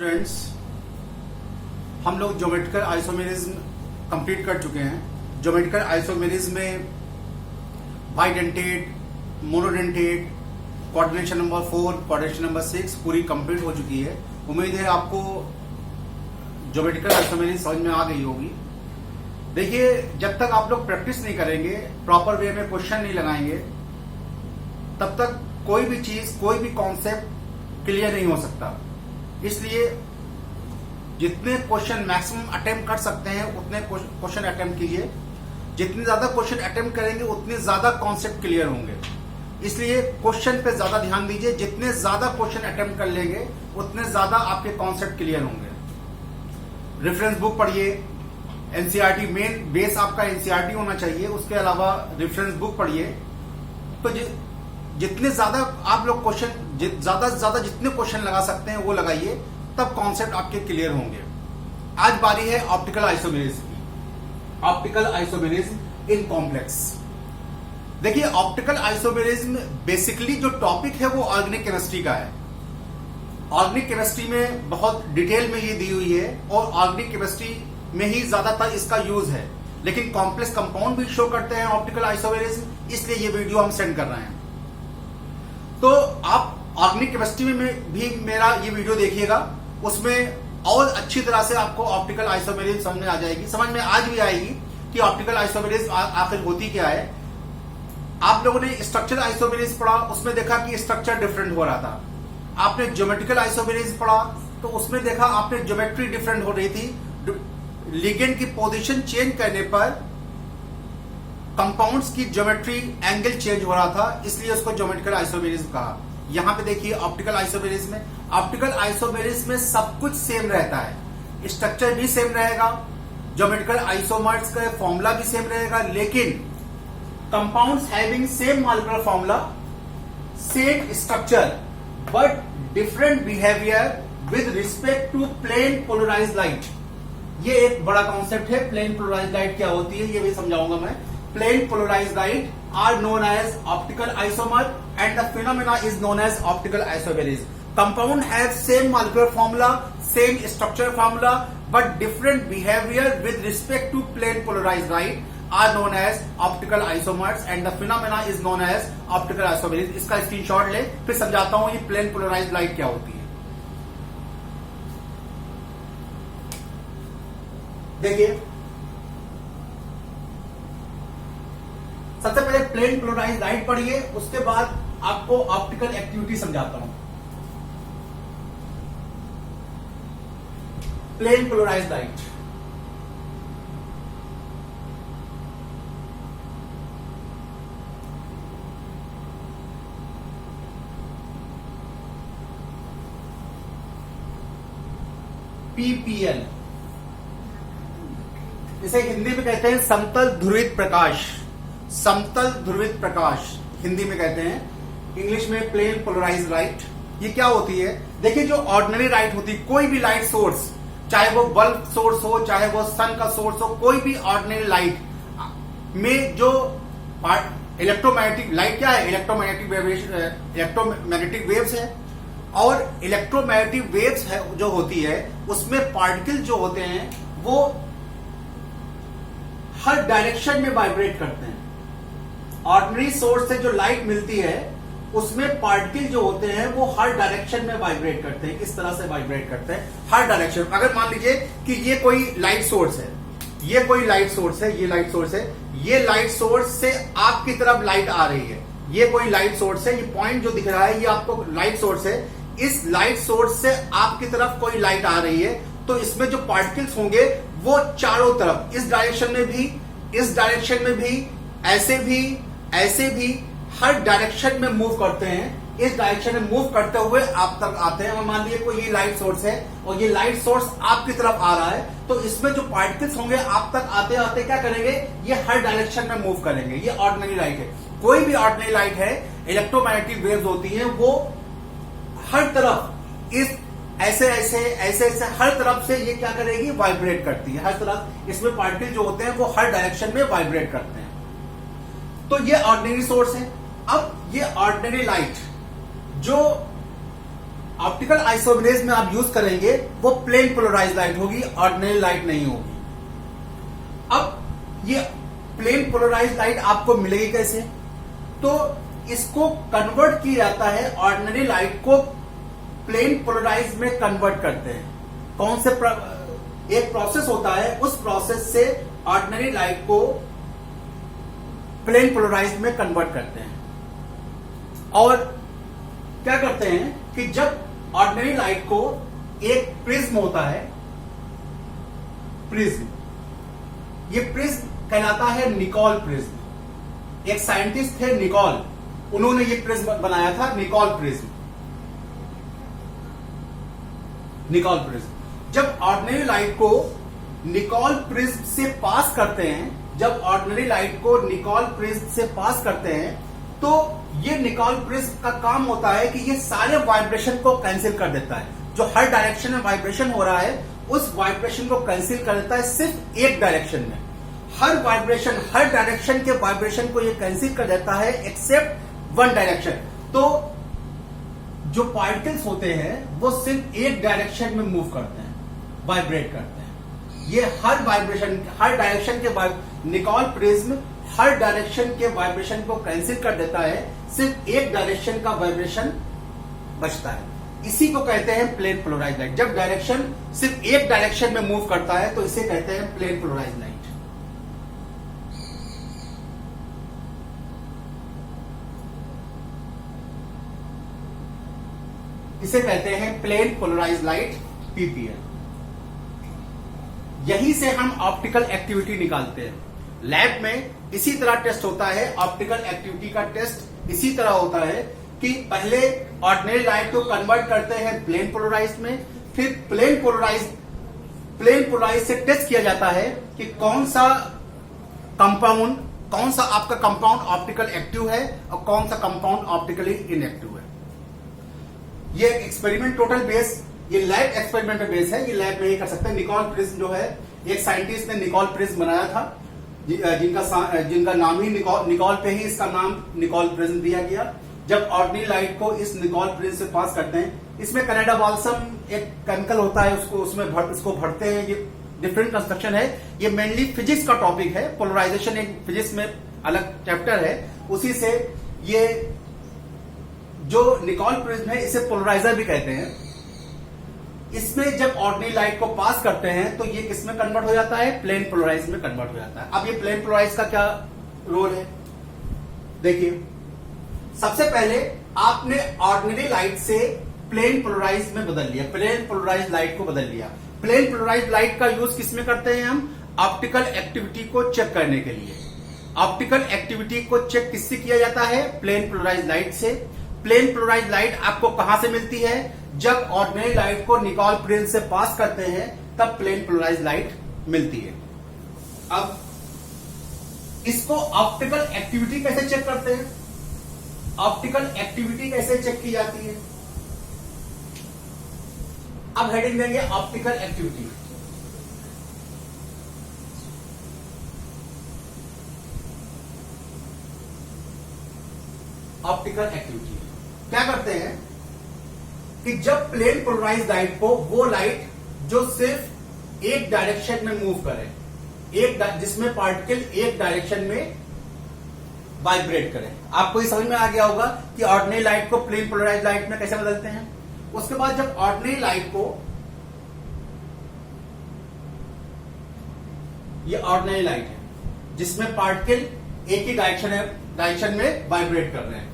Students, हम लोग geometrical isomerism complete कर चुके हैं। ज्योमेट्रिकल आइसोमेरिज्म में bidentate, monodentate, coordination number 4, coordination number 6 पूरी कंप्लीट हो चुकी है। उम्मीद है आपको ज्योमेट्रिकल आइसोमेरिज्म समझ में आ गई होगी। देखिए, जब तक आप लोग प्रैक्टिस नहीं करेंगे, प्रॉपर वे में क्वेश्चन नहीं लगाएंगे, तब तक कोई भी चीज, कोई भी कॉन्सेप्ट क्लियर नहीं हो सकता। इसलिए जितने क्वेश्चन मैक्सिमम अटेम्प्ट कर सकते हैं उतने क्वेश्चन अटेम्प्ट कीजिए। जितने ज्यादा क्वेश्चन अटेम्प्ट करेंगे उतने ज्यादा कॉन्सेप्ट क्लियर होंगे। इसलिए क्वेश्चन पे ज्यादा ध्यान दीजिए। जितने ज्यादा क्वेश्चन अटेम्प्ट कर लेंगे उतने ज्यादा आपके कॉन्सेप्ट क्लियर होंगे। रेफरेंस बुक पढ़िए, एनसीईआरटी मेन बेस आपका एनसीईआरटी होना चाहिए, उसके अलावा रेफरेंस बुक पढ़िए। तो जितने ज्यादा आप लोग क्वेश्चन, ज्यादा से ज्यादा जितने क्वेश्चन लगा सकते हैं वो लगाइए, तब कॉन्सेप्ट आपके क्लियर होंगे। आज बारी है ऑप्टिकल आइसोमेरिज्म की। Optical isomerism in complex. देखिए, ऑप्टिकल आइसोमेरिज्म बेसिकली जो टॉपिक है वो ऑर्गेनिक केमिस्ट्री का है। ऑर्गेनिक केमिस्ट्री में बहुत डिटेल में ये दी हुई है और ऑर्गेनिक केमिस्ट्री में ही ज्यादातर इसका यूज है, लेकिन कॉम्प्लेक्स कंपाउंड भी शो करते हैं ऑप्टिकल आइसोमेरिज्म, इसलिए ये वीडियो हम सेंड कर रहे हैं। तो आप ऑर्गेनिक केमिस्ट्री में भी मेरा ये वीडियो देखिएगा, उसमें और अच्छी तरह से आपको ऑप्टिकल आइसोमेरिज्म समझ में आ जाएगी। समझ में आज भी आएगी कि ऑप्टिकल आइसोमेरिज्म आखिर होती क्या है। आप लोगों ने स्ट्रक्चर आइसोमेरिज्म पढ़ा, उसमें देखा कि स्ट्रक्चर डिफरेंट हो रहा था। आपने ज्योमेट्रिकल आइसोमेरिज्म पढ़ा तो उसमें देखा आपने ज्योमेट्री डिफरेंट हो रही थी। लिगेंड की पोजीशन चेंज करने पर कंपाउंड्स की ज्योमेट्री एंगल चेंज हो रहा था, इसलिए उसको ज्योमेट्रिकल आइसोमेरिज्म कहा। यहां पे देखिए ऑप्टिकल आइसोमेरिज्म में, ऑप्टिकल आइसोमेरिज्म में सब कुछ सेम रहता है। स्ट्रक्चर भी सेम रहेगा, ज्योमेट्रिकल आइसोमर्स का फॉर्मूला भी सेम रहेगा, लेकिन compounds having same molecular formula, same structure, but different behaviour with respect to plane polarised light. ये एक बड़ा कॉन्सेप्ट है। प्लेन पोलराइज्ड लाइट क्या होती है ये भी समझाऊंगा मैं। Plane polarized light are known as optical isomer and the phenomena is known as optical isomerism. Compound have same molecular formula, same structure formula, but different behavior with respect to plane polarized light are known as optical isomers and the phenomena is known as optical isomerism. इसका screenshot ले, फिर समझाता हूं ये plane polarized light क्या होती है। देखिए, सबसे पहले प्लेन पोलराइज्ड लाइट पढ़िए, उसके बाद आपको ऑप्टिकल एक्टिविटी समझाता हूं। प्लेन पोलराइज्ड लाइट, पीपीएल, इसे हिंदी में कहते हैं समतल ध्रुवित प्रकाश। समतल ध्रुवित प्रकाश हिंदी में कहते हैं, इंग्लिश में प्लेन पोलराइज्ड लाइट। ये क्या होती है? देखिए, जो ऑर्डिनरी लाइट होती है, कोई भी लाइट सोर्स, चाहे वो बल्ब सोर्स हो, चाहे वो सन का सोर्स हो, कोई भी ऑर्डिनरी लाइट में जो इलेक्ट्रोमैग्नेटिक लाइट क्या है? इलेक्ट्रोमैग्नेटिक वेव्स है। और इलेक्ट्रोमैग्नेटिक वेव्स है जो होती है, उसमें पार्टिकल जो होते हैं वो हर डायरेक्शन में वाइब्रेट करते हैं। ऑर्डिनरी सोर्स से जो लाइट मिलती है उसमें पार्टिकल जो होते हैं वो हर डायरेक्शन में वाइब्रेट करते हैं। इस तरह से वाइब्रेट करते हैं हर डायरेक्शन। अगर मान लीजिए कि ये कोई लाइट सोर्स है, ये कोई लाइट सोर्स है, ये लाइट सोर्स है, ये लाइट सोर्स से आपकी तरफ लाइट आ रही है। ये कोई लाइट सोर्स है, ये पॉइंट जो दिख रहा है ये आपको लाइट सोर्स है। इस लाइट सोर्स से आपकी तरफ कोई लाइट आ रही है, तो इसमें जो पार्टिकल्स होंगे वो चारों तरफ, इस डायरेक्शन में भी, इस डायरेक्शन में भी, ऐसे भी हर डायरेक्शन में मूव करते हैं। इस डायरेक्शन में मूव करते हुए आप तक आते हैं। मान लीजिए कोई ये लाइट सोर्स है और ये लाइट सोर्स आपकी तरफ आ रहा है, तो इसमें जो पार्टिकल्स होंगे आप तक आते आते क्या करेंगे? ये हर डायरेक्शन में मूव करेंगे। ये ऑर्डिनरी लाइट है। कोई भी ऑर्डिनरी लाइट है, इलेक्ट्रोमैग्नेटिक वेव्स होती हैं, वो हर तरफ इस ऐसे हर तरफ से ये क्या करेगी? वाइब्रेट करती है। हर तरफ इसमें पार्टिकल जो होते हैं वो हर डायरेक्शन में वाइब्रेट करते हैं। तो ये ऑर्डिनरी सोर्स है। अब ये ऑर्डिनरी लाइट जो ऑप्टिकल आइसोमेरेज में आप यूज करेंगे वो प्लेन पोलराइज लाइट होगी, ऑर्डिनरी लाइट नहीं होगी। अब ये प्लेन पोलराइज लाइट आपको मिलेगी कैसे? तो इसको कन्वर्ट किया जाता है, ऑर्डिनरी लाइट को प्लेन पोलराइज में कन्वर्ट करते हैं। कौन से एक प्रोसेस होता है, उस प्रोसेस से ऑर्डिनरी लाइट को प्लेन पोलराइज में कन्वर्ट करते हैं। और क्या करते हैं कि जब ऑर्डिनरी लाइट को एक प्रिज्म होता है, प्रिज्म, ये प्रिज्म कहलाता है निकोल प्रिज्म। एक साइंटिस्ट थे निकोल, उन्होंने ये प्रिज्म बनाया था, निकोल प्रिज्म। निकोल प्रिज्म जब ऑर्डिनरी लाइट को निकोल प्रिज्म से पास करते हैं, जब ऑर्डिनरी लाइट को निकोल प्रिज्म से पास करते हैं, तो ये निकोल प्रिज्म का काम होता है कि ये सारे वाइब्रेशन को कैंसिल कर देता है। जो हर डायरेक्शन में वाइब्रेशन हो रहा है, उस वाइब्रेशन को कैंसिल कर देता है सिर्फ एक डायरेक्शन में। हर वाइब्रेशन, हर डायरेक्शन के वाइब्रेशन को ये कैंसिल कर देता है एक्सेप्ट वन डायरेक्शन। तो जो पार्टिकल्स होते हैं वो सिर्फ एक डायरेक्शन में मूव करते हैं, वाइब्रेट करते हैं। ये हर वाइब्रेशन, हर डायरेक्शन के निकोल प्रिज्म हर डायरेक्शन के वाइब्रेशन को कैंसिल कर देता है, सिर्फ एक डायरेक्शन का वाइब्रेशन बचता है। इसी को कहते हैं प्लेन पोलराइज लाइट। जब डायरेक्शन सिर्फ एक डायरेक्शन में मूव करता है तो इसे कहते हैं प्लेन पोलराइज लाइट। इसे कहते हैं प्लेन पोलराइज लाइट, पीपीएल। यहीं से हम ऑप्टिकल एक्टिविटी निकालते हैं। लैब में इसी तरह टेस्ट होता है। ऑप्टिकल एक्टिविटी का टेस्ट इसी तरह होता है कि पहले ऑर्डिनरी लाइट को कन्वर्ट करते हैं प्लेन पोलराइज में, फिर प्लेन पोलराइज से टेस्ट किया जाता है कि कौन सा आपका कंपाउंड ऑप्टिकल एक्टिव है और कौन सा कंपाउंड ऑप्टिकली इनएक्टिव है। ये एक्सपेरिमेंट टोटल बेस, ये लैब एक्सपेरिमेंट पे बेस है, ये लैब में ही कर सकते हैं। निकोल प्रिज्म जो है, एक साइंटिस्ट ने निकोल प्रिज्म बनाया था, जिनका नाम ही निकोल पे ही इसका नाम निकोल प्रिज्म दिया गया। जब ऑर्डिनरी लाइट को इस निकोल प्रिज्म से पास करते हैं, इसमें कनाडा बाल्सम एक केमिकल होता है, इसको भरते हैं। ये डिफरेंट कंस्ट्रक्शन है, ये मेनली फिजिक्स का टॉपिक है। पोलराइजेशन एक फिजिक्स में अलग चैप्टर है, उसी से ये जो निकोल प्रिज्म है इसे पोलराइजर भी कहते हैं। इसमें जब ऑर्डिनरी लाइट को पास करते हैं तो ये किसमें कन्वर्ट हो जाता है? प्लेन पोलराइज में कन्वर्ट हो जाता है। अब ये प्लेन पोलराइज का क्या रोल है देखिए। सबसे पहले आपने ऑर्डिनरी लाइट से प्लेन पोलराइज में बदल लिया, प्लेन पोलराइज लाइट को बदल लिया। प्लेन पोलराइज लाइट का यूज किसमें करते हैं हम? ऑप्टिकल एक्टिविटी को चेक करने के लिए। ऑप्टिकल एक्टिविटी को चेक किससे किया जाता है? प्लेन पोलराइज लाइट से। प्लेन पोलराइज लाइट आपको कहां से मिलती है? जब ऑर्डिनरी लाइट को निकोल प्रिज्म से पास करते हैं तब प्लेन पोलराइज लाइट मिलती है। अब इसको ऑप्टिकल एक्टिविटी कैसे चेक करते हैं? ऑप्टिकल एक्टिविटी कैसे चेक की जाती है? अब हेडिंग देंगे ऑप्टिकल एक्टिविटी। ऑप्टिकल एक्टिविटी क्या करते हैं कि जब प्लेन पोलराइज लाइट को, वो लाइट जो सिर्फ एक डायरेक्शन में मूव करे, जिसमें पार्टिकल एक डायरेक्शन में वाइब्रेट करे। आपको ये समझ में आ गया होगा कि ऑर्डिनरी लाइट को प्लेन पोलराइज लाइट में कैसे बदलते हैं। उसके बाद जब ऑर्डिनरी लाइट को, ये ऑर्डिनरी लाइट है जिसमें पार्टिकल एक ही डायरेक्शन में वाइब्रेट कर रहे हैं।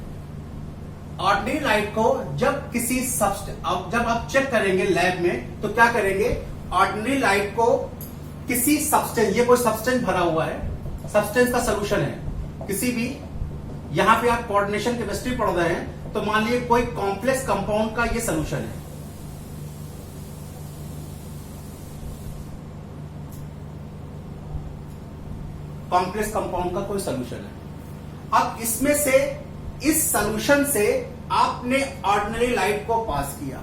ऑर्डिनरी लाइट को जब आप चेक करेंगे लैब में तो क्या करेंगे? ऑर्डिनरी लाइट को किसी सब्सटेंस, ये कोई सब्सटेंस भरा हुआ है, सब्सटेंस का सोल्यूशन है किसी भी, यहां पे आप कोऑर्डिनेशन केमिस्ट्री पढ़ रहे हैं तो मान लीजिए कोई कॉम्प्लेक्स कंपाउंड का ये सोल्यूशन है। कॉम्प्लेक्स कंपाउंड का कोई सोल्यूशन है। अब इसमें से, इस सोल्यूशन से आपने ऑर्डिनरी लाइट को पास किया।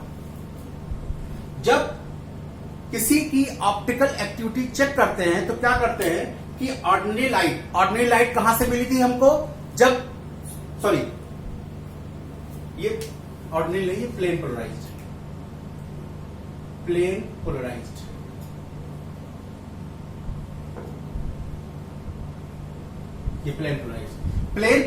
जब किसी की ऑप्टिकल एक्टिविटी चेक करते हैं तो क्या करते हैं कि ऑर्डिनरी लाइट कहां से मिली थी हमको? जब ये ऑर्डिनरी नहीं, ये प्लेन पोलराइज्ड। Plane polarised. ये प्लेन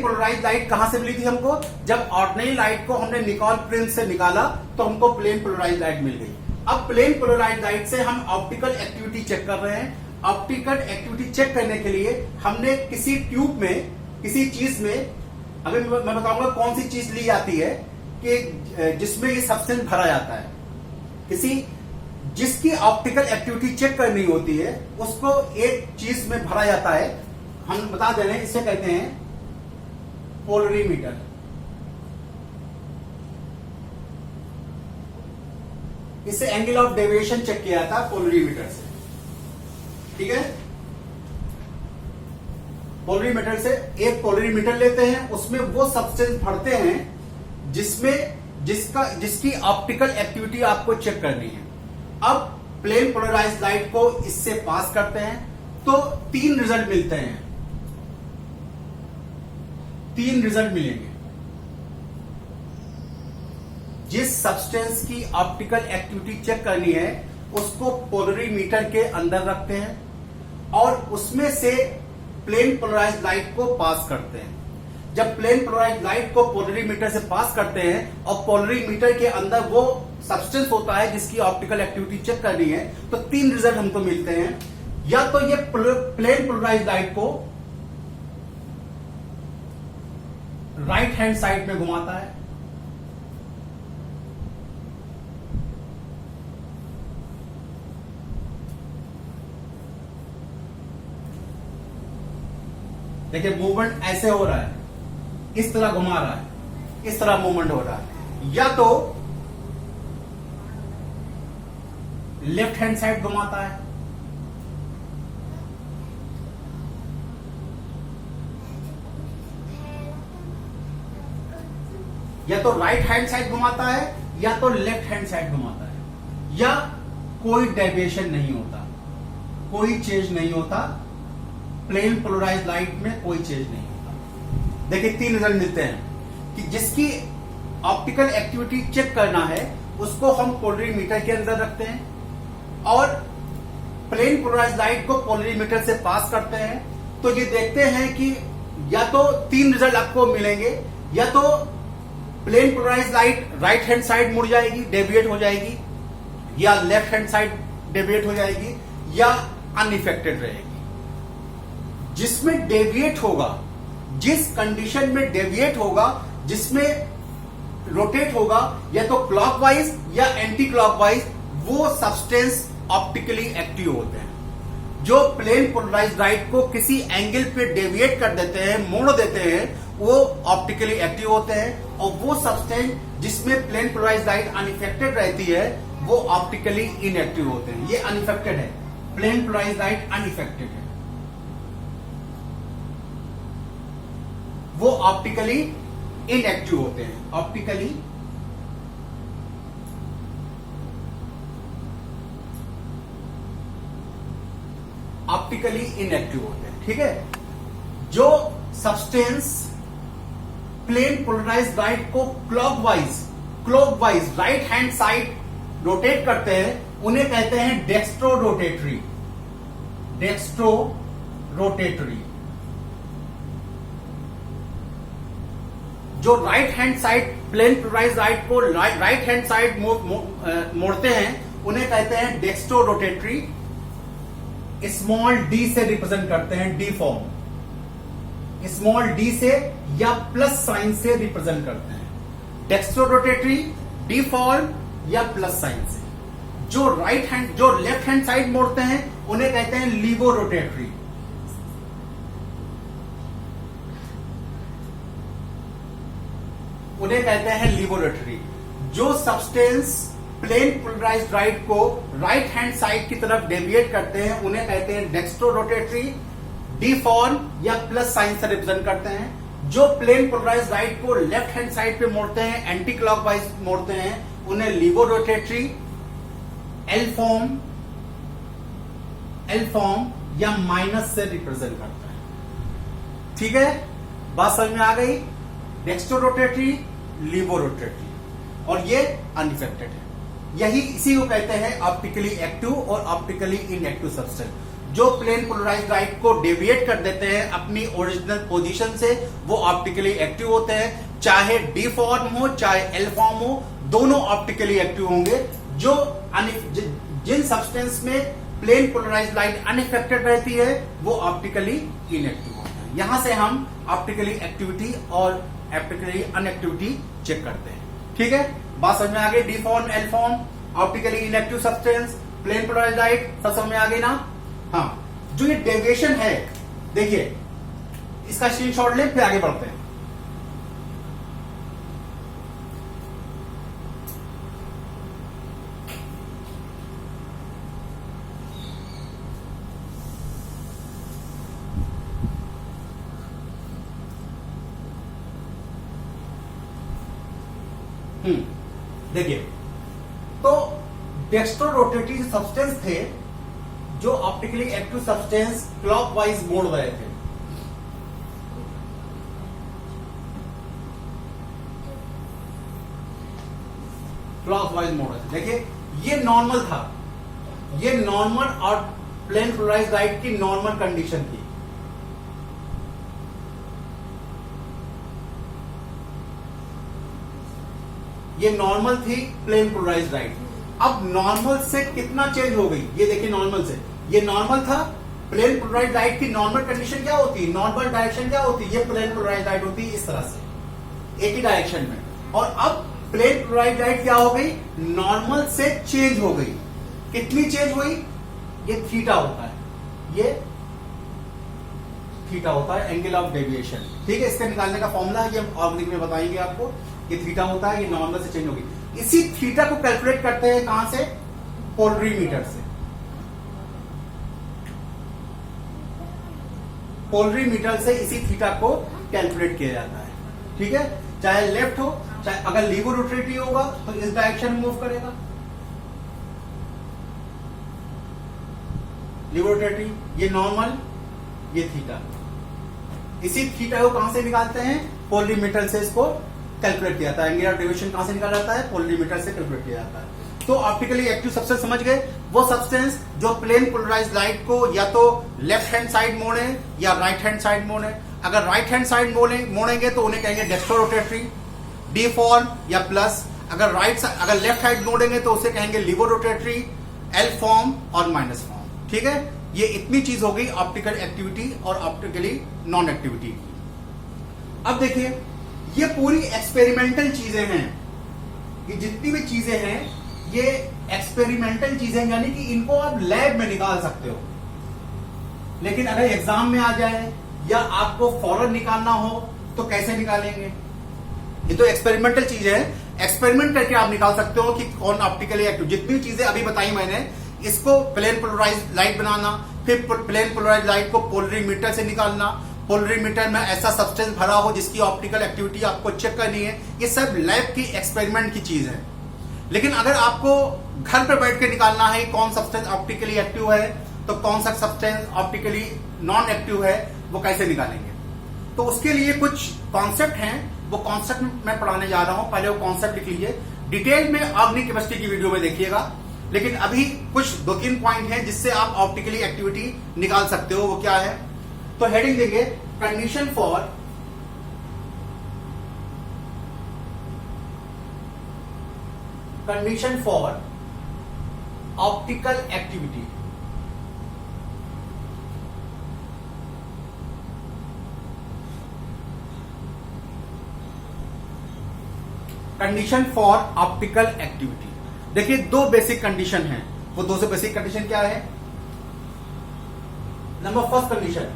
पोलराइज्ड लाइट कहां से मिली थी हमको? जब ऑर्डिनरी लाइट को हमने निकॉल प्रिंस से निकाला तो हमको प्लेन पोलराइज्ड लाइट मिल गई। अब प्लेन पोलराइज्ड लाइट से हम ऑप्टिकल एक्टिविटी चेक कर रहे हैं। ऑप्टिकल एक्टिविटी चेक करने के लिए हमने किसी ट्यूब में, किसी चीज में, अभी मैं बताऊंगा कौन सी चीज ली जाती है कि जिसमें ये सब्सटेंस भरा जाता है। जिसकी ऑप्टिकल एक्टिविटी चेक करनी होती है उसको एक चीज में भरा जाता है। हम बता दे रहे हैं, इसे कहते हैं पोलरीमीटर। इसे एंगल ऑफ डेविएशन चेक किया था पोलरीमीटर से, ठीक है। पोलरीमीटर से एक पोलरीमीटर लेते हैं, उसमें वो सब्सटेंस भरते हैं जिसकी ऑप्टिकल एक्टिविटी आपको चेक करनी है। अब प्लेन पोलराइज्ड लाइट को इससे पास करते हैं तो 3 रिजल्ट मिलते हैं। 3 रिजल्ट मिलेंगे। जिस सब्सटेंस की ऑप्टिकल एक्टिविटी चेक करनी है उसको पोलरीमीटर के अंदर रखते हैं और उसमें से प्लेन पोलराइज्ड लाइट को पास करते हैं। जब प्लेन पोलराइज्ड लाइट को पोलरीमीटर से पास करते हैं और पोलरीमीटर के अंदर वो सब्सटेंस होता है जिसकी ऑप्टिकल एक्टिविटी चेक करनी है, तो 3 रिजल्ट हमको मिलते हैं। या तो ये प्लेन पोलराइज्ड लाइट को राइट हैंड साइड में घुमाता है, देखिए मूवमेंट ऐसे हो रहा है, इस तरह घुमा रहा है, इस तरह मूवमेंट हो रहा है। या तो लेफ्ट हैंड साइड घुमाता है, या तो राइट हैंड साइड घुमाता है, या तो लेफ्ट हैंड साइड घुमाता है, या कोई डेविएशन नहीं होता, कोई चेंज नहीं होता। प्लेन पोलराइज्ड लाइट में कोई चेंज नहीं होता। देखिए 3 रिजल्ट मिलते हैं कि जिसकी ऑप्टिकल एक्टिविटी चेक करना है उसको हम पोलरीमीटर के अंदर रखते हैं और प्लेन पोलराइज्ड लाइट को पोलरीमीटर से पास करते हैं। तो ये देखते हैं कि या तो 3 रिजल्ट आपको मिलेंगे, या तो plane polarised light right hand side मुड़ जाएगी, डेविएट हो जाएगी, या लेफ्ट हैंड साइड डेविएट हो जाएगी, या अनइफेक्टेड रहेगी। जिसमें डेविएट होगा, जिस कंडीशन में डेविएट होगा, जिसमें रोटेट होगा या तो क्लॉकवाइज या एंटी क्लॉकवाइज, वो सब्सटेंस ऑप्टिकली एक्टिव होते हैं। जो प्लेन पोलराइज्ड लाइट को किसी एंगल पे डेविएट कर देते हैं, मोड़ देते हैं, वो ऑप्टिकली एक्टिव होते हैं। और वो सब्सटेंस जिसमें प्लेन पोलराइज्ड लाइट अनइफेक्टेड रहती है वो ऑप्टिकली इनएक्टिव होते हैं। ये अनइफेक्टेड है, प्लेन पोलराइज्ड लाइट अनइफेक्टेड है, वो ऑप्टिकली इनएक्टिव होते हैं। ऑप्टिकली इनएक्टिव होते हैं, ठीक है। जो सब्सटेंस प्लेन पोलराइज्ड लाइट को clockwise right hand side rotate करते हैं उन्हें कहते हैं डेक्स्ट्रो रोटेटरी। जो right hand side plane polarised light को राइट हैंड साइड मोड़ते हैं उन्हें कहते हैं डेक्स्ट्रो रोटेटरी। स्मॉल डी से रिप्रेजेंट करते हैं, डी फॉर्म, स्मॉल डी से या प्लस साइन से रिप्रेजेंट करते हैं। डेक्स्ट्रो रोटेटरी, डी फॉर्म या प्लस साइन से। जो लेफ्ट हैंड साइड मोड़ते हैं उन्हें कहते हैं लीवो रोटेटरी। उन्हें कहते हैं लिबोरेटरी। जो सब्सटेंस प्लेन पोलराइज्ड लाइट को राइट हैंड साइड की तरफ डेविएट करते हैं उन्हें कहते हैं डेक्स्ट्रो रोटेटरी, डी फॉर्म या प्लस साइन से रिप्रेजेंट करते हैं। जो प्लेन पोलराइज्ड लाइट को लेफ्ट हैंड साइड पे मोड़ते हैं, एंटी क्लॉकवाइज मोड़ते हैं, उन्हें लिबो रोटेटरी, एल फॉर्म या माइनस से रिप्रेजेंट करता है। ठीक है, बात समझ में आ गई। डेक्स्ट्रो रोटेटरी, लिबो रोटेटरी, और ये अनइफेक्टेड है। यही इसी को कहते हैं ऑप्टिकली एक्टिव और ऑप्टिकली इनएक्टिव सब्सटेंस। जो प्लेन पोलराइज्ड लाइट को डेविएट कर देते हैं अपनी ओरिजिनल पोजीशन से, वो ऑप्टिकली एक्टिव होते हैं। चाहे डी फॉर्म हो चाहे एल फॉर्म हो, दोनों ऑप्टिकली एक्टिव होंगे। जो जिन सब्सटेंस में प्लेन पोलराइज्ड लाइट अनइफेक्टेड रहती है वो ऑप्टिकली इनएक्टिव होते हैं। यहां से हम ऑप्टिकली एक्टिविटी और ऑप्टिकली अनएक्टिविटी चेक करते हैं। ठीक है, बात समझ में आ गई। D form, L form, optically inactive substance, plane polarised light, सब समझ में आ गई ना। हाँ, जो ये डेविएशन है, देखिए इसका स्क्रीनशॉट ले, फिर आगे बढ़ते हैं। देखिए, तो डेक्स्ट्रो रोटेटिंग सब्सटेंस थे जो ऑप्टिकली एक्टिव सब्सटेंस क्लॉकवाइज मोड़ रहे थे। क्लॉकवाइज मोड़ रहे थे। देखिए, ये नॉर्मल था, ये नॉर्मल और प्लेन पोलराइज्ड लाइट की नॉर्मल कंडीशन थी। ये नॉर्मल थी प्लेन पोलराइज्ड लाइट। अब नॉर्मल से कितना चेंज हो गई, ये देखिए नॉर्मल से, ये नॉर्मल था। प्लेन पोलराइज्ड लाइट की नॉर्मल कंडीशन क्या होती है, नॉर्मल डायरेक्शन क्या होती है, ये प्लेन पोलराइज्ड लाइट होती है इस तरह से, एक ही डायरेक्शन में। और अब प्लेन पोलराइज्ड लाइट क्या हो गई, नॉर्मल से चेंज हो गई। कितनी चेंज हुई, ये थीटा होता है, ये थीटा होता है एंगल ऑफ डेविएशन। ठीक है, इसके निकालने का फॉर्मूला ये ऑर्गेनिक में बताएंगे आपको। ये थीटा होता है, ये नॉर्मल से चेंज होगी। इसी थीटा को कैलकुलेट करते हैं कहां से, पोलरीमीटर से। पोलरीमीटर से इसी थीटा को कैलकुलेट किया जाता है। ठीक है, चाहे लेफ्ट हो, चाहे अगर लीवो रोटेटरी होगा तो इस डायरेक्शन में मूव करेगा, लीवो रोटेटरी, ये नॉर्मल, ये थीटा। इसी थीटा को कहां से निकालते हैं, पोलरीमीटर से इसको कैलकुलेट किया जाता है। एंगल ऑफ डेविएशन कहां से निकाला जाता है, पोलरीमीटर से कैलकुलेट किया जाता है। तो ऑप्टिकली एक्टिव सब्सटेंस समझ गए, वो सब्सटेंस जो प्लेन पोलराइज्ड लाइट को या तो लेफ्ट हैंड साइड मोड़े या राइट हैंड साइड मोड़े। अगर राइट हैंड साइड मोड़ेंगे तो उन्हें कहेंगे डेक्स्ट्रो रोटेटरी, डी फॉर्म या प्लस। अगर लेफ्ट साइड मोड़ेंगे तो उसे कहेंगे लीवो रोटेटरी, एल फॉर्म और माइनस फॉर्म। ठीक है, ये इतनी चीज हो गई ऑप्टिकल एक्टिविटी और ऑप्टिकली नॉन एक्टिविटी की। अब देखिए, ये पूरी एक्सपेरिमेंटल चीजें हैं, ये जितनी भी चीजें हैं ये एक्सपेरिमेंटल चीजें, यानी कि इनको आप लैब में निकाल सकते हो। लेकिन अगर एग्जाम में आ जाए या आपको फौरन निकालना हो तो कैसे निकालेंगे, ये तो एक्सपेरिमेंटल चीज है। एक्सपेरिमेंट करके आप निकाल सकते हो कि कौन ऑप्टिकली एक्टिव। जितनी चीजें अभी बताई मैंने, इसको प्लेन पोलराइज्ड लाइट बनाना, फिर प्लेन पोलराइज्ड लाइट को पोलरीमीटर से निकालना, पोलरीमीटर में ऐसा सब्सटेंस भरा हो जिसकी ऑप्टिकल एक्टिविटी आपको चेक करनी है, ये सब लैब की एक्सपेरिमेंट की चीज है। लेकिन अगर आपको घर पर बैठ के निकालना है कौन सब्सटेंस ऑप्टिकली एक्टिव है तो कौन सा सब्सटेंस ऑप्टिकली नॉन एक्टिव है, वो कैसे निकालेंगे, तो उसके लिए कुछ कॉन्सेप्ट हैं, वो कॉन्सेप्ट मैं पढ़ाने जा रहा हूं। पहले वो कॉन्सेप्ट लिख लीजिए, डिटेल में ऑर्गेनिक केमिस्ट्री की वीडियो में देखिएगा। लेकिन अभी कुछ 2-3 पॉइंट हैं जिससे आप ऑप्टिकली एक्टिविटी निकाल सकते हो। वो क्या है, तो हेडिंग देंगे condition for optical activity. Condition for optical activity. देखिए, दो बेसिक कंडीशन हैं। वो दो से बेसिक कंडीशन क्या है, number first condition,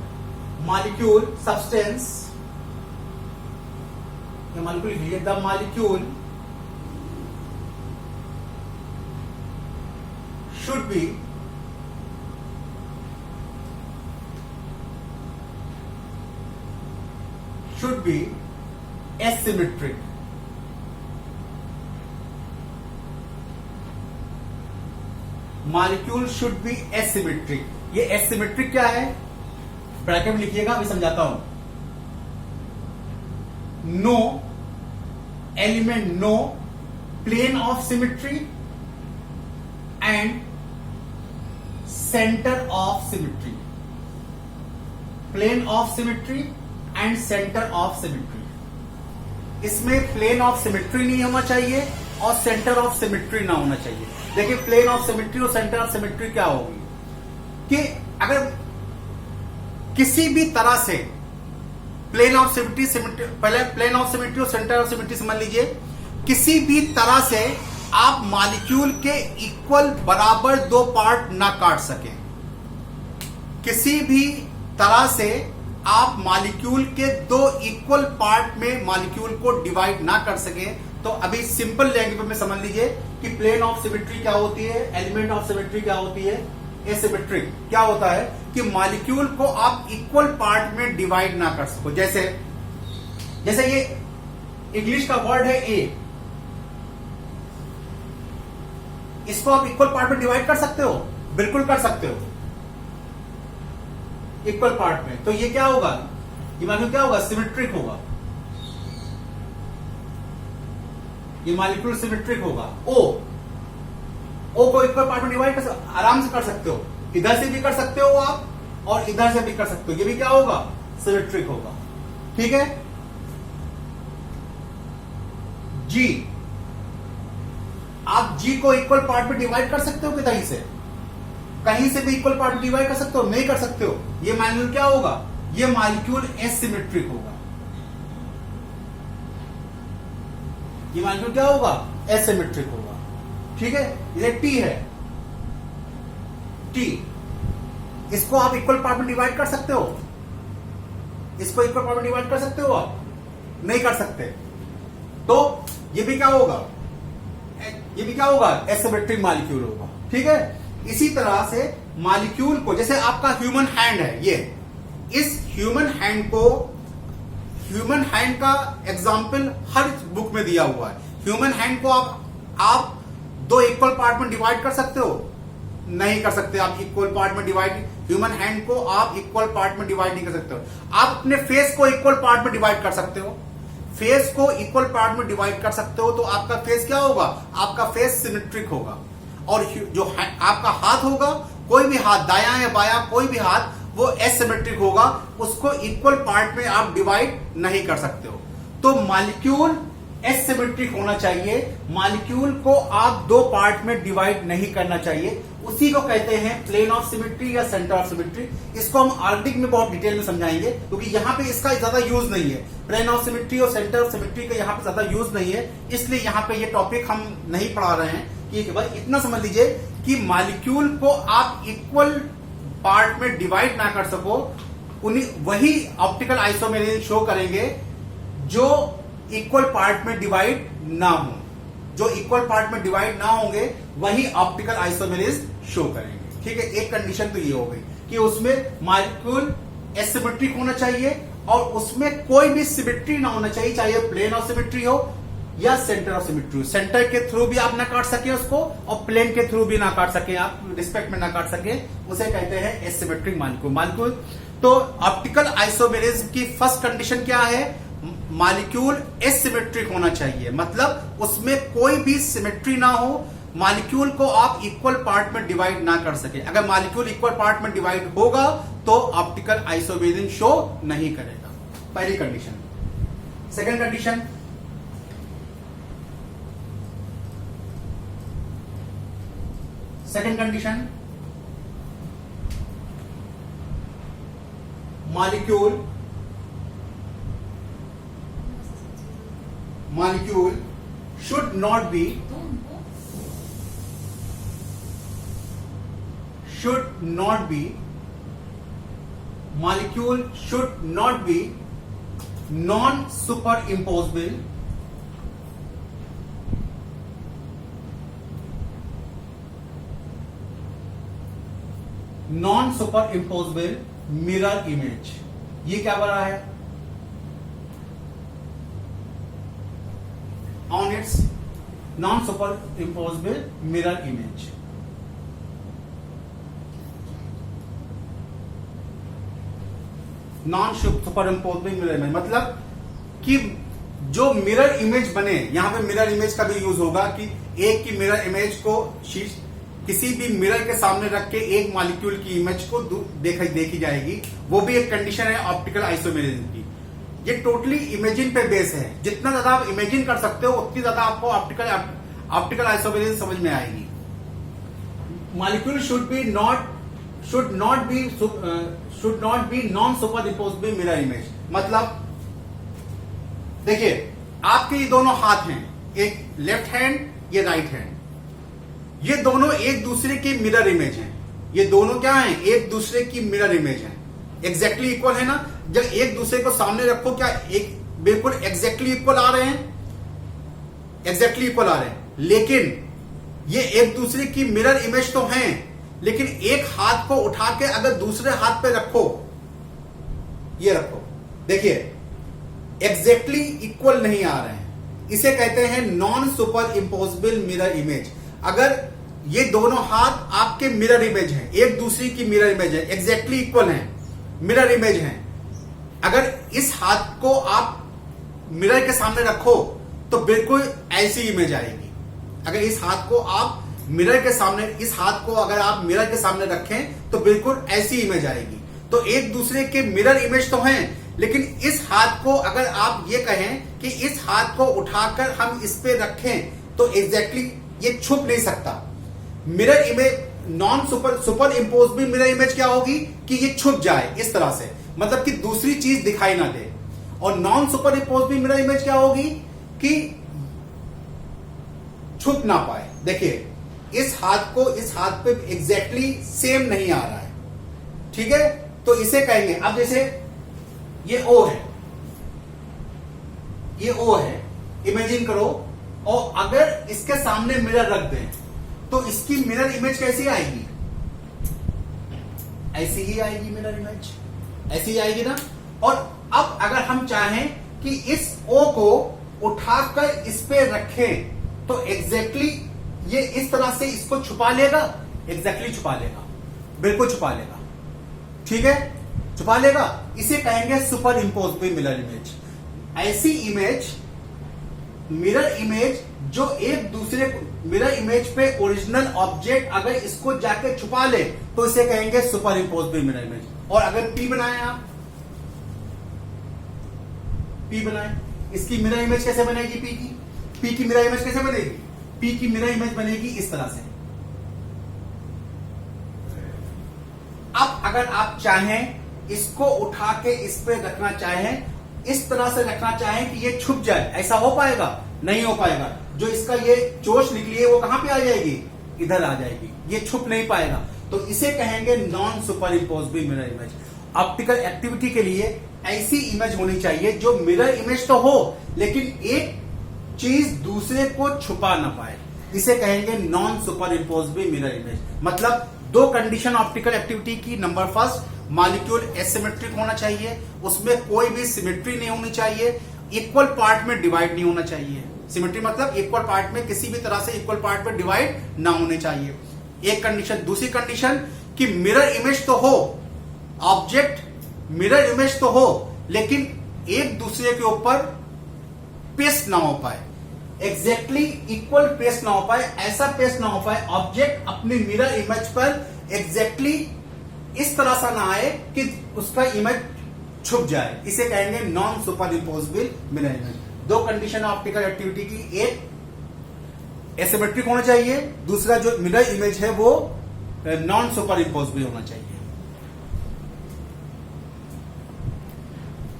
molecule substance, molecule लिख लीजिए, the molecule should be asymmetric। Molecule should be asymmetric. ये एसिमेट्रिक क्या है, ब्रैकेट में लिखिएगा, अभी समझाता हूं। No element, no plane of symmetry and centre of symmetry, plane of symmetry and centre of symmetry. इसमें प्लेन ऑफ सिमेट्री नहीं होना चाहिए और सेंटर ऑफ सिमेट्री ना होना चाहिए। देखिए प्लेन ऑफ सिमेट्री और सेंटर ऑफ सिमेट्री क्या होगी कि अगर किसी भी तरह से प्लेन ऑफ सिमेट्री, पहले प्लेन ऑफ सिमेट्री और सेंटर ऑफ सिमेट्री समझ लीजिए, किसी भी तरह से आप मॉलिक्यूल के इक्वल बराबर दो पार्ट ना काट सकें, किसी भी तरह से आप मॉलिक्यूल के दो इक्वल पार्ट में मॉलिक्यूल को डिवाइड ना कर सके, तो अभी सिंपल लैंग्वेज में समझ लीजिए कि प्लेन ऑफ सिमेट्री क्या होती है, एलिमेंट ऑफ सिमेट्री क्या होती है, एसिमेट्रिक क्या होता है कि मॉलिक्यूल को आप इक्वल पार्ट में डिवाइड ना कर सको। जैसे ये इंग्लिश का वर्ड है ए, इसको आप इक्वल पार्ट में डिवाइड कर सकते हो, बिल्कुल कर सकते हो इक्वल पार्ट में। तो ये क्या होगा, ये मॉलिक्यूल क्या होगा, सिमेट्रिक होगा, ये मॉलिक्यूल सिमेट्रिक होगा। ओ को इक्वल पार्ट में डिवाइड कर आराम से कर सकते हो, इधर से भी कर सकते हो आप और इधर से भी कर सकते हो, ये भी क्या होगा, सिमेट्रिक होगा। ठीक है। जी, आप जी को इक्वल पार्ट में डिवाइड कर सकते हो कि कहीं से भी इक्वल पार्ट में डिवाइड कर सकते हो, नहीं कर सकते हो, ये मॉलिक्यूल क्या होगा, ये मॉलिक्यूल एसिमेट्रिक होगा, ये मॉलिक्यूल क्या होगा, एसिमेट्रिक होगा। ठीक है। ये टी है, टी, इसको आप इक्वल पार्ट में डिवाइड कर सकते हो, इसको इक्वल पार्ट में डिवाइड कर सकते हो, आप नहीं कर सकते, तो ये भी क्या होगा, एसिमेट्रिक मॉलिक्यूल होगा। ठीक है। इसी तरह से मॉलिक्यूल को, जैसे आपका ह्यूमन हैंड है, ये इस ह्यूमन हैंड का एग्जाम्पल हर बुक में दिया हुआ है। ह्यूमन हैंड को आप दो इक्वल पार्ट में डिवाइड कर सकते हो, नहीं कर सकते आप इक्वल पार्ट में डिवाइड, ह्यूमन हैंड को आप इक्वल पार्ट में डिवाइड नहीं कर सकते हो। आप अपने फेस को इक्वल पार्ट में डिवाइड कर सकते हो, फेस को इक्वल पार्ट में डिवाइड कर सकते हो, तो आपका फेस क्या होगा, आपका फेस सिमेट्रिक होगा। और जो आपका हाथ होगा, कोई भी हाथ, दायां या बायां कोई भी हाथ, वो एसिमेट्रिक होगा, उसको इक्वल पार्ट में आप डिवाइड नहीं कर सकते हो। तो मॉलिक्यूल एसिमेट्रिक होना चाहिए, मॉलिक्यूल को आप दो पार्ट में डिवाइड नहीं करना चाहिए, उसी को कहते हैं प्लेन ऑफ सिमेट्री या सेंटर ऑफ सिमेट्री। इसको हम आर्टिक में बहुत डिटेल में समझाएंगे, क्योंकि यहां पे इसका ज्यादा यूज नहीं है, प्लेन ऑफ सिमेट्री और सेंटर ऑफ सिमेट्री का यहां पे ज्यादा यूज नहीं है, इसलिए यहां पे ये टॉपिक हम नहीं पढ़ा रहे हैं। कि भाई इतना समझ लीजिए कि मॉलिक्यूल को आप इक्वल पार्ट में डिवाइड ना कर सको, वही ऑप्टिकल आइसोमेरिज्म शो करेंगे जो इक्वल पार्ट में डिवाइड ना हो, जो इक्वल पार्ट में डिवाइड ना होंगे वही ऑप्टिकल आइसोमेरिज्म शो करेंगे। ठीक है। एक कंडीशन तो ये हो गई कि उसमें मॉलिक्यूल एसिमेट्रिक होना चाहिए और उसमें कोई भी सिमेट्री ना होना चाहिए, चाहे प्लेन ऑफ सिमेट्री हो या सेंटर ऑफ सिमेट्री हो। सेंटर के थ्रू भी आप ना काट सके उसको और प्लेन के थ्रू भी ना काट सके, आप रिस्पेक्ट में ना काट सके, उसे कहते हैं एसिमेट्रिक मॉलिक्यूल। तो ऑप्टिकल आइसोमेरिज्म की फर्स्ट कंडीशन क्या है, मॉलिक्यूल एसिमेट्रिक होना चाहिए, मतलब उसमें कोई भी सिमेट्री ना हो, मॉलिक्यूल को आप इक्वल पार्ट में डिवाइड ना कर सके। अगर मॉलिक्यूल इक्वल पार्ट में डिवाइड होगा तो ऑप्टिकल आइसोमेरिज्म शो नहीं करेगा, पहली condition. Second condition, molecule should not be non-superimposable mirror image। ये क्या बना है, on its non-superimposable mirror image। non-superimposable mirror image मतलब कि जो मिरर इमेज बने, यहां पे मिरर इमेज का भी यूज होगा कि एक की मिरर इमेज को शीश किसी भी मिरर के सामने रख के एक मॉलिक्यूल की इमेज को देखी जाएगी, वो भी एक कंडीशन है ऑप्टिकल आइसोमेरिज्म की। ये टोटली इमेजिन पे बेस है। जितना ज्यादा आप इमेजिन कर सकते हो उतनी ज्यादा आपको ऑप्टिकल आइसोमेरिज्म समझ में आएगी। Molecule should not be non superimposed by mirror image. मतलब देखिए, आपके ये दोनों हाथ हैं, एक लेफ्ट हैंड, ये राइट हैंड, ये दोनों एक दूसरे की मिरर इमेज हैं। ये दोनों क्या हैं? एक दूसरे की मिरर इमेज हैं। एग्जैक्टली इक्वल है ना? जब एक दूसरे को सामने रखो, क्या एक बिल्कुल एग्जैक्टली इक्वल आ रहे हैं? एग्जैक्टली इक्वल आ रहे हैं, लेकिन ये एक दूसरे की मिरर इमेज तो हैं, लेकिन एक हाथ को उठा के अगर दूसरे हाथ पे रखो, ये रखो, देखिए एग्जैक्टली इक्वल नहीं आ रहे हैं। इसे कहते हैं non super imposable mirror image. अगर ये दोनों हाथ आपके मिरर इमेज हैं, एक दूसरे की मिरर इमेज है, एग्जैक्टली इक्वल हैं, मिरर इमेज हैं, अगर इस हाथ को आप मिरर के सामने रखो तो बिल्कुल ऐसी इमेज आएगी। अगर इस हाथ को आप मिरर के सामने, इस हाथ को अगर आप मिरर के सामने रखें तो बिल्कुल ऐसी इमेज आएगी। तो एक दूसरे के मिरर इमेज तो हैं, लेकिन इस हाथ को अगर आप ये कहें कि इस हाथ को उठाकर हम इस पे रखें तो एग्जैक्टली ये छुप नहीं सकता। Mirror image non super impose भी मिरर इमेज क्या होगी कि ये छुप जाए इस तरह से, मतलब कि दूसरी चीज दिखाई ना दे। और नॉन सुपर इम्पोज भी मिरर इमेज क्या होगी कि छुप ना पाए। देखिए, इस हाथ को इस हाथ पे एग्जैक्टली सेम नहीं आ रहा है, ठीक है, तो इसे कहेंगे। अब जैसे ये O है, ये O है, इमेजिन करो, और अगर इसके सामने मिरर रख दें तो इसकी मिरर इमेज कैसी आएगी? ऐसी ही आएगी मिरर इमेज, ऐसी ही आएगी ना। और अब अगर हम चाहें कि इस O को उठाकर इस पे रखें तो एग्जैक्टली ये इस तरह से इसको छुपा लेगा, एग्जैक्टली छुपा लेगा, बिल्कुल छुपा लेगा, ठीक है, छुपा लेगा। इसे कहेंगे super impose by mirror image. ऐसी इमेज, मिरर इमेज जो एक दूसरे मिरर इमेज पे ओरिजिनल ऑब्जेक्ट अगर इसको जाके छुपा ले तो इसे कहेंगे super impose by mirror image. और अगर P बनाए आप, P बनाए, इसकी मिरर इमेज कैसे बनेगी? P की मिरर इमेज कैसे बनेगी? P की मिरर इमेज बनेगी इस तरह से। अब अगर आप चाहें इसको उठा के इस पे रखना चाहें, इस तरह से रखना चाहें कि ये छुप जाए, ऐसा हो पाएगा? नहीं हो पाएगा। जो इसका ये चोंच निकली है वो कहां पे आ जाएगी? इधर आ जाएगी, ये छुप नहीं पाएगा। तो इसे कहेंगे non super impose by mirror image. Optical activity के लिए ऐसी इमेज होनी चाहिए जो मिरर इमेज तो हो लेकिन एक चीज दूसरे को छुपा ना पाए। इसे कहेंगे non super impose by mirror image. मतलब दो कंडीशन ऑप्टिकल एक्टिविटी की। नंबर फर्स्ट, मॉलिक्यूल एसिमेट्रिक होना चाहिए, उसमें कोई भी सिमेट्री नहीं होनी चाहिए, इक्वल पार्ट में डिवाइड नहीं होना चाहिए। सिमेट्री मतलब इक्वल पार्ट में किसी भी तरह से इक्वल पार्ट में डिवाइड ना होने चाहिए, एक कंडीशन। दूसरी कंडीशन कि मिरर इमेज तो हो, ऑब्जेक्ट मिरर इमेज तो हो, लेकिन एक दूसरे के ऊपर पेस्ट ना हो पाए, एग्जैक्टली इक्वल पेस्ट ना हो पाए, ऐसा पेस्ट ना हो पाए ऑब्जेक्ट अपनी मिरर इमेज पर एग्जैक्टली इस तरह सा ना आए कि उसका इमेज छुप जाए। इसे कहेंगे non super imposable mirror image. दो कंडीशन ऑप्टिकल एक्टिविटी की, एक एसिमेट्रिक होना चाहिए, दूसरा जो मिरर इमेज है वो नॉन सुपर इम्पोजिबल होना चाहिए।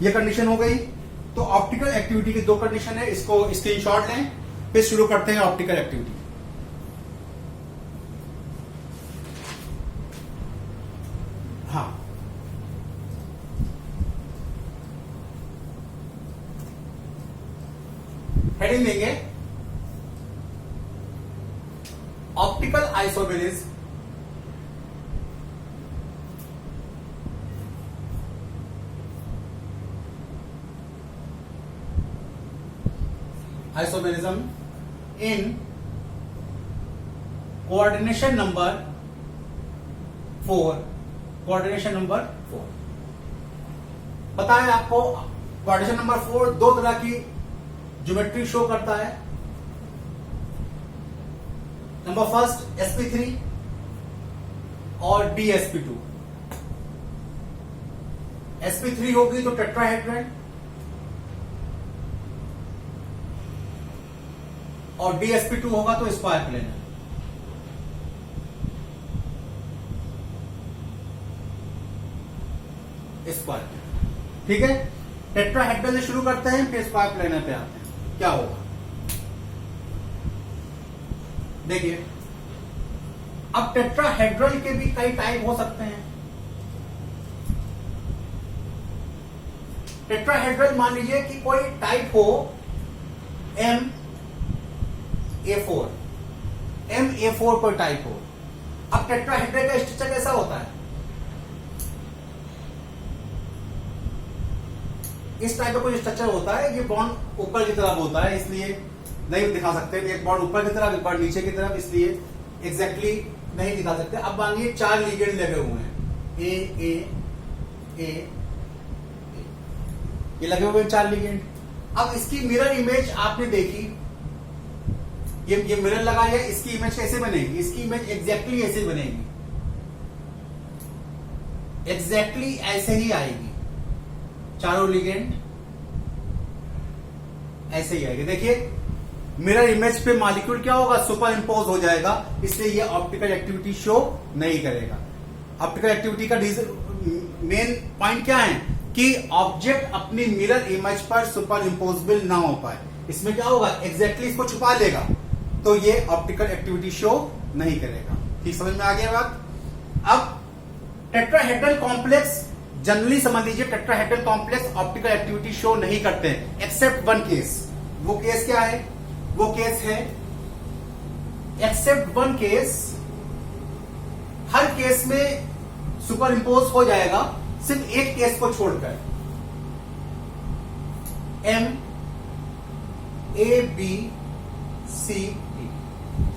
ये कंडीशन हो गई। तो ऑप्टिकल एक्टिविटी की दो कंडीशन है, इसको स्क्रीनशॉट लें, फिर शुरू करते हैं ऑप्टिकल एक्टिविटी। हाँ, हेडिंग देंगे optical isomerism in coordination number 4। Coordination number 4 पता है आपको। कोऑर्डिनेशन नंबर 4 दो तरह की ज्योमेट्री शो करता है। नंबर फर्स्ट sp3 और DsP2। sp3 होगी तो टेट्राहेड्रल और DsP2 होगा तो स्क्वायर प्लेनर। स्क्वायर, ठीक है। टेट्राहेड्रल से शुरू करते हैं फिर स्क्वायर प्लेनर पे आते हैं। क्या होगा देखिए, अब टेट्राहेड्रल के भी कई टाइप हो सकते हैं। टेट्राहेड्रल मान लीजिए कि कोई टाइप हो MA4 कोई टाइप हो। अब टेट्राहेड्रल का स्ट्रक्चर कैसा होता है? इस टाइप का कोई स्ट्रक्चर होता है। ये बॉन्ड ऊपर की तरफ होता है, इसलिए नहीं दिखा सकते। एक बॉन्ड ऊपर की तरफ, एक बॉन्ड नीचे की तरफ, इसलिए एग्जैक्टली नहीं दिखा सकते। अब मानिए 4 लिगेंड लगे हुए हैं, ए, ये लगे हुए हैं 4 लिगेंड। अब इसकी मिरर इमेज आपने देखी, ये मिरर लगा है, इसकी इमेज कैसे बनेगी? इसकी इमेज एग्जैक्टली ऐसे बनेगी, एग्जैक्टली ऐसे ही आएगी। चारों लिगेंड ऐसे ही आएगी। देखिए मिरर इमेज पे मॉलिक्यूल क्या होगा? सुपर इम्पोज हो जाएगा, इसलिए ये ऑप्टिकल एक्टिविटी शो नहीं करेगा। ऑप्टिकल एक्टिविटी का मेन पॉइंट क्या है कि ऑब्जेक्ट अपनी मिरर इमेज पर सुपर इम्पोजेबल ना हो पाए। इसमें क्या होगा? एग्जैक्टली इसको छुपा लेगा, तो ये ऑप्टिकल एक्टिविटी शो नहीं करेगा। ठीक समझ में आ गया बात? अब टेट्राहेड्रल कॉम्प्लेक्स जनरली समझ लीजिए, tetrahedral complex optical activity show नहीं करते हैं एक्सेप्ट वन केस। वो केस क्या है? वो केस है एक्सेप्ट वन केस, हर केस में सुपर इम्पोज हो जाएगा, सिर्फ एक केस को छोड़कर। MABCD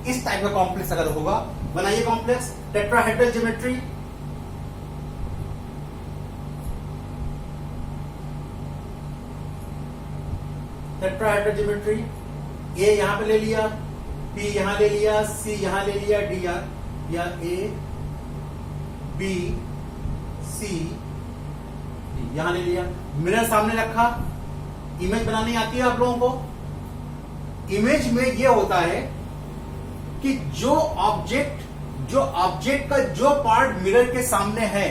इस टाइप का कॉम्प्लेक्स अगर होगा, बनाइए complex tetrahedral geometry. Tetrahedral geometry, ए यहां पे ले लिया, पी यहां ले लिया, सी यहां ले लिया, डी या ए बी सी डी यहां ले लिया। मिरर सामने रखा, इमेज बनानी आती है आप लोगों को। इमेज में ये होता है कि जो ऑब्जेक्ट का जो पार्ट मिरर के सामने है,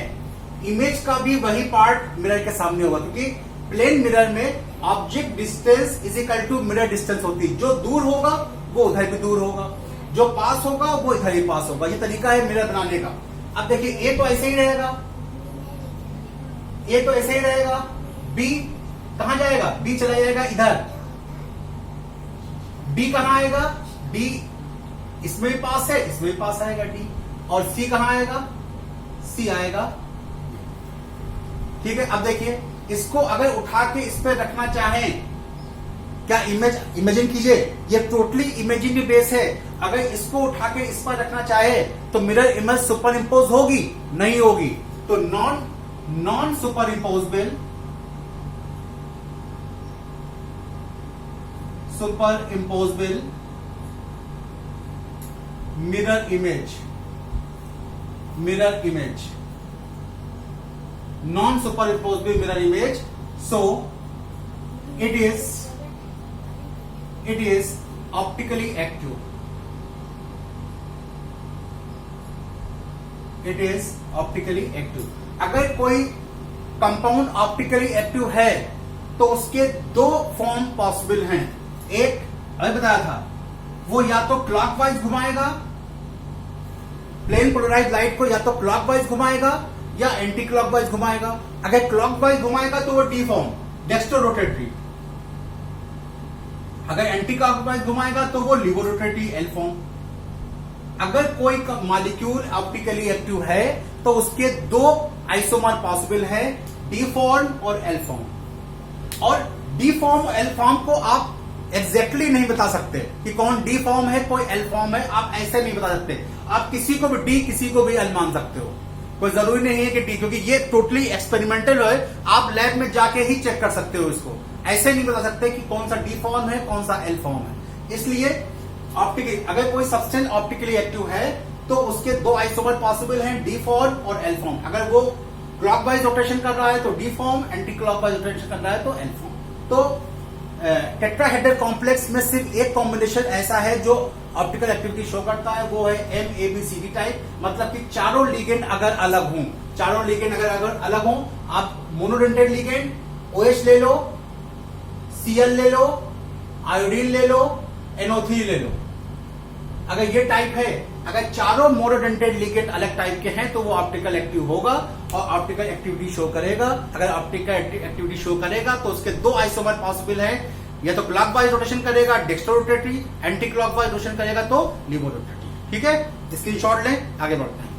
इमेज का भी वही पार्ट मिरर के सामने होगा, क्योंकि प्लेन मिरर में object distance is equal to mirror distance होती है। जो दूर होगा वो उधर भी दूर होगा, जो पास होगा वो इधर ही पास होगा। ये तरीका है मिरर बनाने का। अब देखिए ए तो ऐसे ही रहेगा, ए तो ऐसे ही रहेगा, बी कहां जाएगा? बी चला जाएगा इधर, डी कहां आएगा? डी इसमें भी पास है, इसमें भी पास आएगा डी। और सी कहां आएगा? सी आएगा। ठीक है, अब देखिए इसको अगर उठा के इस पर रखना चाहें, क्या इमेजिन कीजिए, ये टोटली इमेजिनरी बेस है। अगर इसको उठा के इस पर रखना चाहे तो मिरर इमेज सुपर इम्पोज होगी? नहीं होगी। तो non super imposable mirror image non-superimposable mirror image, so it is optically active. It is optically active. अगर कोई कंपाउंड ऑप्टिकली एक्टिव है तो उसके 2 फॉर्म पॉसिबल हैं। एक अभी बताया था, वो या तो क्लॉकवाइज घुमाएगा, प्लेन पोलराइज्ड लाइट को या तो क्लॉकवाइज घुमाएगा या एंटी क्लॉकवाइज घुमाएगा। अगर क्लॉकवाइज घुमाएगा तो वो टी फॉर्म डेक्स्ट्रो रोटेटरी, अगर एंटी क्लॉकवाइज घुमाएगा तो वो लीवो रोटेटरी एल फॉर्म। अगर कोई मॉलिक्यूल ऑप्टिकली एक्टिव है तो उसके 2 आइसोमर पॉसिबल है, डी फॉर्म और एल फॉर्म। और डी फॉर्म और एल फॉर्म को आप एग्जैक्टली नहीं बता सकते कि कौन डी फॉर्म है कोई एल फॉर्म है, आप ऐसे नहीं बता सकते। आप किसी को भी डी किसी को भी एल मान सकते हो, कोई जरूरी नहीं है कि डी, क्योंकि ये टोटली एक्सपेरिमेंटल है। आप लैब में जाके ही चेक कर सकते हो इसको, ऐसे नहीं बता सकते कि कौन सा डी फॉर्म है कौन सा एल फॉर्म है। इसलिए अगर कोई सब्सटेंस ऑप्टिकली एक्टिव है तो उसके दो आइसोमर पॉसिबल हैं, डी फॉर्म और एल फॉर्म। अगर वो क्लॉकवाइज रोटेशन कर रहा है तो D form, anti clockwise rotation कर रहा है तो एल फॉर्म। तो टेट्राहेड्रल कॉम्प्लेक्स में सिर्फ एक कॉम्बिनेशन ऐसा है जो ऑप्टिकल एक्टिविटी शो करता है, वो है MABCD टाइप। मतलब कि चारों लिगेंड अगर अलग हों, चारों लिगेंड अगर अलग हों, आप मोनोडेंटेड लिगेंड OH ले लो, Cl ले लो, आयोडीन ले लो, NO3 ले लो। अगर ये टाइप है, अगर चारों मोनोडेंटेड लिगेंड अलग टाइप के हैं तो वो ऑप्टिकल एक्टिव होगा और ऑप्टिकल एक्टिविटी शो करेगा। अगर ऑप्टिकल एक्टिविटी शो करेगा तो उसके दो आइसोमर पॉसिबल है, या तो क्लॉकवाइज रोटेशन करेगा dextrorotatory, anticlockwise rotation करेगा तो लीवो रोटेटरी। ठीक है, स्क्रीनशॉट लें, आगे बढ़ते हैं।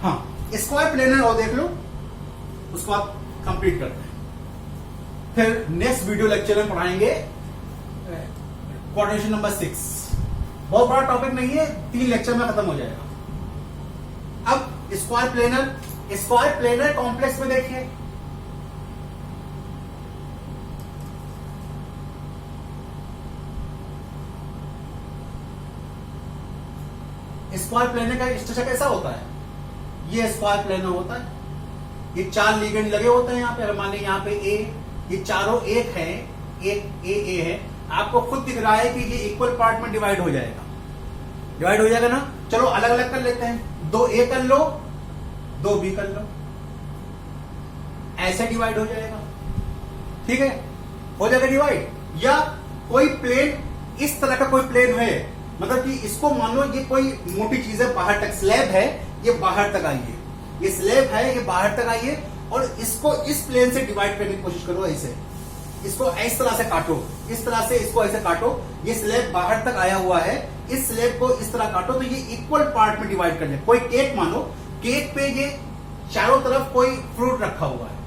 हाँ, स्क्वायर प्लेनर और देख लो, उसको आप कंप्लीट करते हैं। फिर नेक्स्ट वीडियो लेक्चर में पढ़ाएंगे कोऑर्डिनेशन नंबर 6। बहुत बड़ा टॉपिक नहीं है, 3 लेक्चर में खत्म हो जाएगा। अब स्क्वायर प्लेनर कॉम्प्लेक्स में देखिए, स्क्वायर प्लेनर का स्ट्रक्चर कैसा होता है? ये स्क्वायर प्लेनर होता है, ये 4 लिगेंड लगे होते हैं यहाँ पे। मान लीजिए यहाँ पे ए, ये चारों एक है, एक ए है, आपको खुद दिख रहा है कि ये इक्वल पार्ट में डिवाइड हो जाएगा ना। चलो अलग अलग कर लेते हैं, 2A कर लो, 2B कर लो, ऐसे डिवाइड हो जाएगा। ठीक है, हो जाएगा डिवाइड। या कोई प्लेन, इस तरह का कोई प्लेन है, मतलब कि इसको मान लो ये कोई मोटी चीज है, बाहर तक स्लैब है, ये बाहर तक आई है, ये स्लैब है, ये बाहर तक आई है, और इसको इस प्लेन से डिवाइड करने की कोशिश करो। ऐसे इसको इस तरह से काटो, इस तरह से इसको ऐसे काटो, ये स्लैब बाहर तक आया हुआ है, इस स्लैब को इस तरह काटो तो ये इक्वल पार्ट में डिवाइड कर ले। कोई केक मानो, केक पे ये चारों तरफ कोई फ्रूट रखा हुआ है,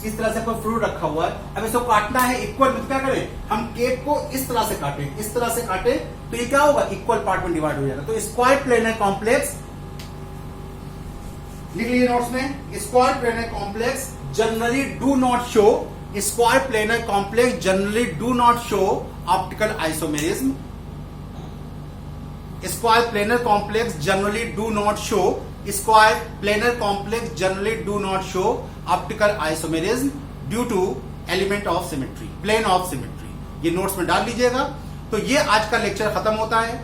इस तरह से कोई फ्रूट रखा हुआ है। अब इसको काटना है इक्वल, तो क्या करें हम, केक को इस तरह से काटे, इस तरह से काटे तो ये क्या होगा, इक्वल पार्ट में डिवाइड हो जाएगा। तो स्क्वायर प्लेनर कॉम्प्लेक्स लिख लीजिए नोट्स में, square planar complex generally do not show, square planar complex generally do not show optical isomerism. Square planar complex generally do not show, square planar complex generally do not show optical isomerism due to element of symmetry, plane of symmetry. ये notes में डाल लीजिएगा। तो ये आज का lecture खत्म होता है।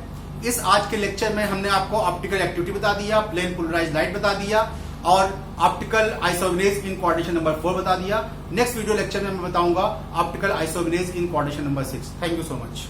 इस आज के लेक्चर में हमने आपको ऑप्टिकल एक्टिविटी बता दिया, प्लेन पोलराइज्ड लाइट बता दिया और optical isomerism in coordination number 4 बता दिया। नेक्स्ट वीडियो लेक्चर में मैं बताऊंगा optical isomerism in coordination number 6। Thank you so much.